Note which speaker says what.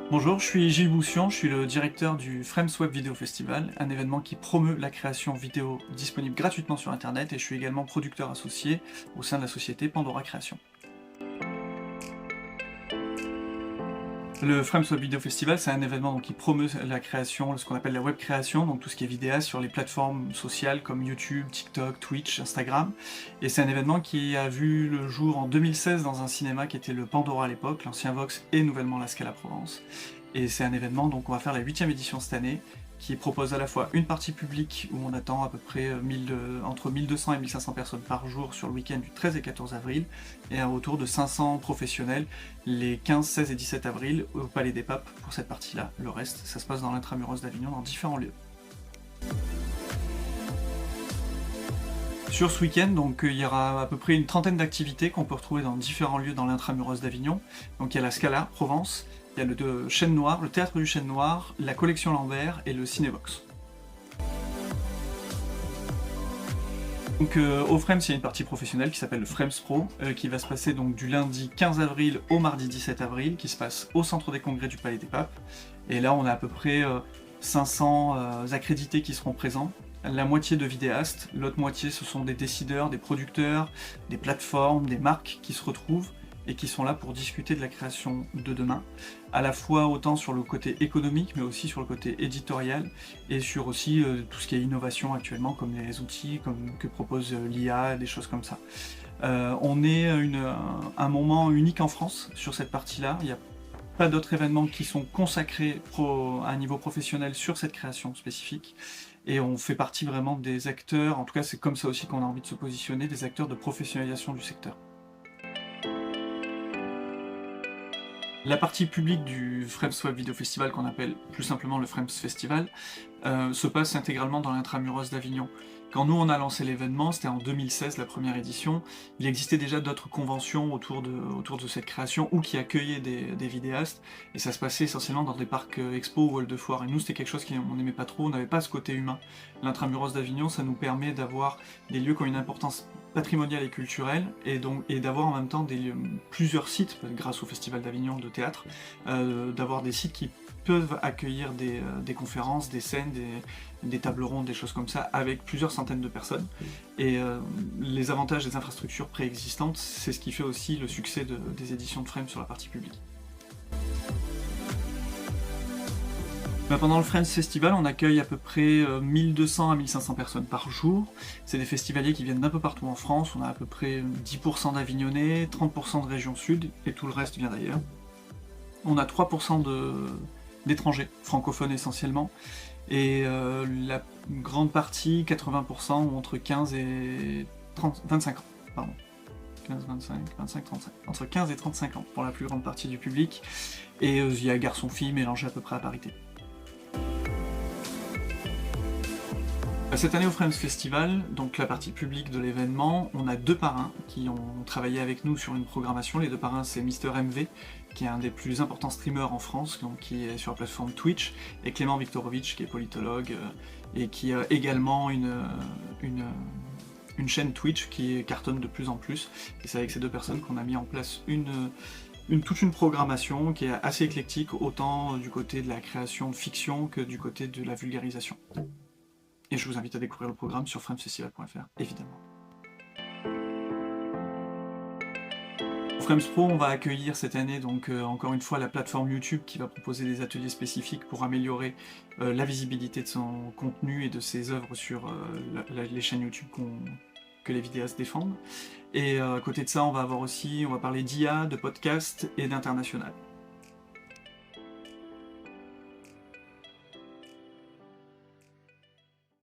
Speaker 1: Bonjour, je suis Gilles Boussion, je suis le directeur du Frames Web Video Festival, un événement qui promeut la création vidéo disponible gratuitement sur internet, et je suis également producteur associé au sein de la société Pandora Création. Le Frames Web Video Festival, c'est un événement qui promeut la création, ce qu'on appelle la web création, donc tout ce qui est vidéaste sur les plateformes sociales comme YouTube, TikTok, Twitch, Instagram. Et c'est un événement qui a vu le jour en 2016 dans un cinéma qui était le Pandora à l'époque, l'ancien Vox et nouvellement la Scala Provence. Et c'est un événement, donc on va faire la 8e édition cette année, qui propose à la fois une partie publique où on attend à peu près entre 1200 et 1500 personnes par jour sur le week-end du 13 et 14 avril, et un retour de 500 professionnels les 15, 16 et 17 avril au Palais des Papes pour cette partie-là. Le reste, ça se passe dans l'intramuros d'Avignon, dans différents lieux. Sur ce week-end, donc il y aura à peu près une trentaine d'activités qu'on peut retrouver dans différents lieux dans l'intramuros d'Avignon. Donc il y a la Scala Provence, il y a le Chêne Noir, le Théâtre du Chêne Noir, la Collection Lambert et le Cinévox. Donc au Frames, il y a une partie professionnelle qui s'appelle le Frames Pro, qui va se passer donc du lundi 15 avril au mardi 17 avril, qui se passe au centre des congrès du Palais des Papes. Et là, on a à peu près 500 accrédités qui seront présents. La moitié de vidéastes, l'autre moitié ce sont des décideurs, des producteurs, des plateformes, des marques qui se retrouvent et qui sont là pour discuter de la création de demain, à la fois autant sur le côté économique, mais aussi sur le côté éditorial, et sur aussi tout ce qui est innovation actuellement, comme les outils que propose l'IA, des choses comme ça. On est un moment unique en France sur cette partie-là. Il n'y a pas d'autres événements qui sont consacrés à un niveau professionnel sur cette création spécifique, et on fait partie vraiment des acteurs, en tout cas c'est comme ça aussi qu'on a envie de se positionner, des acteurs de professionnalisation du secteur. La partie publique du Frames Web Video Festival, qu'on appelle plus simplement le Frames Festival, se passe intégralement dans l'intramuros d'Avignon. Quand nous on a lancé l'événement, c'était en 2016, la première édition, il existait déjà d'autres conventions autour de cette création ou qui accueillaient des vidéastes, et ça se passait essentiellement dans des parcs expo ou halls de foire. Et nous c'était quelque chose qu'on n'aimait pas trop, on n'avait pas ce côté humain. L'intramuros d'Avignon, ça nous permet d'avoir des lieux qui ont une importance patrimoniale et culturelle, et d'avoir en même temps plusieurs sites, grâce au Festival d'Avignon de théâtre, d'avoir des sites qui peuvent accueillir des conférences, des scènes, des tables rondes, des choses comme ça, avec plusieurs centaines de personnes. Et les avantages des infrastructures préexistantes, c'est ce qui fait aussi le succès des éditions de Frames sur la partie publique. Pendant le Frames Festival, on accueille à peu près 1200 à 1500 personnes par jour. C'est des festivaliers qui viennent d'un peu partout en France. On a à peu près 10% d'Avignonnais, 30% de région sud, et tout le reste vient d'ailleurs. On a 3% d'étrangers, francophones essentiellement, et la grande partie, 80%, ont entre 15 et 25 ans. Pardon. 15, 25, 25, 35. Entre 15 et 35 ans pour la plus grande partie du public, et il y a garçons-filles mélangés à peu près à parité. Cette année au Frames Festival, donc la partie publique de l'événement, on a 2 parrains qui ont travaillé avec nous sur une programmation. Les 2 parrains, c'est Mister MV, qui est un des plus importants streamers en France, donc qui est sur la plateforme Twitch, et Clément Viktorovitch, qui est politologue, et qui a également une chaîne Twitch qui cartonne de plus en plus. Et c'est avec ces 2 personnes qu'on a mis en place toute une programmation qui est assez éclectique, autant du côté de la création de fiction que du côté de la vulgarisation. Et je vous invite à découvrir le programme sur framesfestival.fr, évidemment. Au Frames Pro, on va accueillir cette année donc encore une fois la plateforme YouTube qui va proposer des ateliers spécifiques pour améliorer la visibilité de son contenu et de ses œuvres sur les chaînes YouTube que les vidéastes défendent. Et à côté de ça, on va parler d'IA, de podcast et d'international.